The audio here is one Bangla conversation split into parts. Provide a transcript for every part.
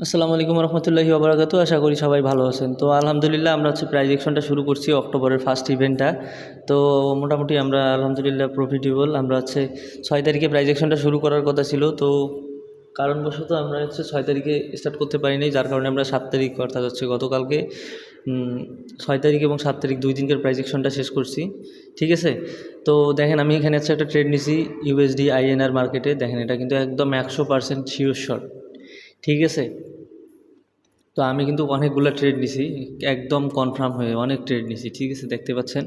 আসসালামু আলাইকুম রহমতুল্লাহি ওবরাকাতু। আশা করি সবাই ভালো আছেন। তো আলহামদুলিল্লাহ আমরা প্রাইজেকশনটা শুরু করছি অক্টোবরের ফার্স্ট ইভেন্টটা। তো মোটামুটি আমরা আলহামদুলিল্লাহ প্রফিটেবল। আমরা 6 তারিখে প্রাইজেকশনটা শুরু করার কথা ছিল, তো কারণবশত আমরা 6 তারিখে স্টার্ট করতে পারিনি, যার কারণে আমরা 7 তারিখ অর্থাৎ গতকালকে 6 তারিখ এবং 7 তারিখ 2 দিনকার প্রাইজেকশনটা শেষ করছি। ঠিক আছে, তো দেখেন আমি এখানে একটা ট্রেড নিছি ইউএসডি আইএনআর মার্কেটে। দেখেন এটা কিন্তু একদম 100% শিওর শট। ঠিক আছে, তো আমি কিন্তু অনেকগুলো ট্রেড নিছি, একদম কনফার্ম হয়ে অনেক ট্রেড নিছি। ঠিক আছে, দেখতে পাচ্ছেন।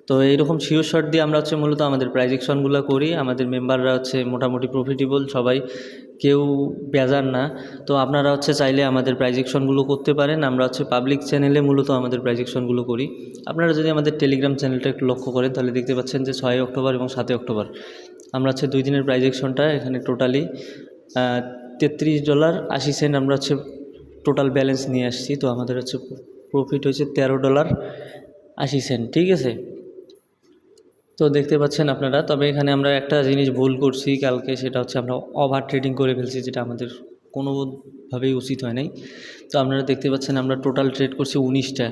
তো এইরকম শিওর শট দিয়ে আমরা মূলত আমাদের প্রাইজেকশনগুলো করি। আমাদের মেম্বাররা মোটামুটি প্রফিটেবল সবাই, কেউ বেজার না। তো আপনারা চাইলে আমাদের প্রাইজেকশনগুলো করতে পারেন। আমরা পাবলিক চ্যানেলে মূলত আমাদের প্রাইজেকশনগুলো করি। আপনারা যদি আমাদের টেলিগ্রাম চ্যানেলটা একটু লক্ষ্য করেন তাহলে দেখতে পাচ্ছেন যে 6 অক্টোবর এবং 7 অক্টোবর আমরা 2 দিনের প্রাইজেকশনটা এখানে টোটালি $33.80 আমরা টোটাল ব্যালেন্স নিয়ে আসছি। তো আমাদের প্রফিট হয়েছে $13.80। ঠিক আছে, তো দেখতে পাচ্ছেন আপনারা। তবে এখানে আমরা একটা জিনিস ভুল করছি কালকে, সেটা আমরা ওভার ট্রেডিং করে ফেলছি, যেটা আমাদের কোনোভাবেই উচিত হয় নাই। তো আপনারা দেখতে পাচ্ছেন আমরা টোটাল ট্রেড করছি 19টা।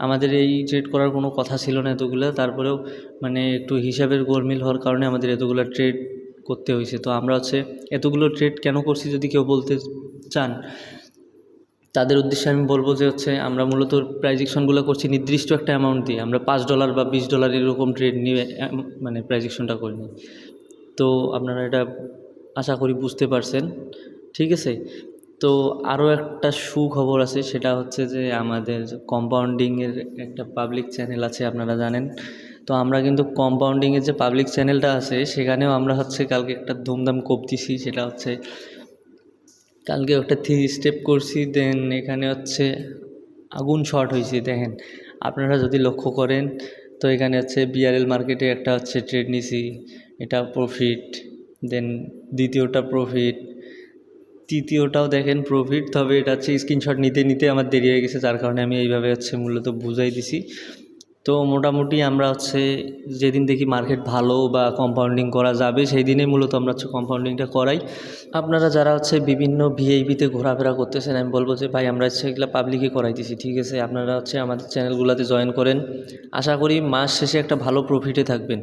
আমাদের এই ট্রেড করার কোনো কথা ছিল না এতগুলো, তারপরেও একটু হিসাবের গোলমিল হওয়ার কারণে আমাদের এতগুলো ট্রেড করতে হয়েছে। তো আমরা এতগুলো ট্রেড কেন করছি যদি কেউ বলতে চান, তাদের উদ্দেশ্যে আমি বলবো যে আমরা মূলত প্রাইজেকশনগুলো করছি নির্দিষ্ট একটা অ্যামাউন্ট দিয়ে। আমরা $5 বা $20 এরকম ট্রেড নিয়ে প্রাইজেকশনটা করিনি। তো আপনারা এটা আশা করি বুঝতে পারছেন। ঠিক আছে, তো আরও একটা সুখবর আছে, সেটা যে আমাদের কম্পাউন্ডিংয়ের একটা পাবলিক চ্যানেল আছে, আপনারা জানেন। তো আমরা কিন্তু কম্পাউন্ডিংয়ের যে পাবলিক চ্যানেলটা আছে সেখানেও আমরা কালকে একটা ধুমধাম কোপ দিছি। সেটা কালকে একটা 3 স্টেপ করছি, দেন এখানে আগুন শর্ট হয়েছে। দেখেন আপনারা যদি লক্ষ্য করেন, তো এখানে বিআরএল মার্কেটে একটা ট্রেড নিছি, এটা প্রফিট, দেন দ্বিতীয়টা প্রফিট, তৃতীয়টাও দেখেন প্রফিট। তবে এটা স্ক্রিনশট নিতে নিতে আমার দেরি হয়ে গেছে, যার কারণে আমি এইভাবে মূলত বুঝাই দিছি। তো মোটামুটি আমরা যেদিন দেখি মার্কেট ভালো বা কম্পাউন্ডিং করা যাবে সেই দিনেই মূলত আমরা কম্পাউন্ডিংটা করাই। আপনারা যারা বিভিন্ন ভিআইপিতে ঘোরাফেরা করতেছেন, আমি বলবো যে ভাই আমরা এগুলো পাবলিকে করাইতেছি। ঠিক আছে, আপনারা আমাদের চ্যানেলগুলোতে জয়েন করেন। আশা করি মাস শেষে একটা ভালো প্রফিটে থাকবেন।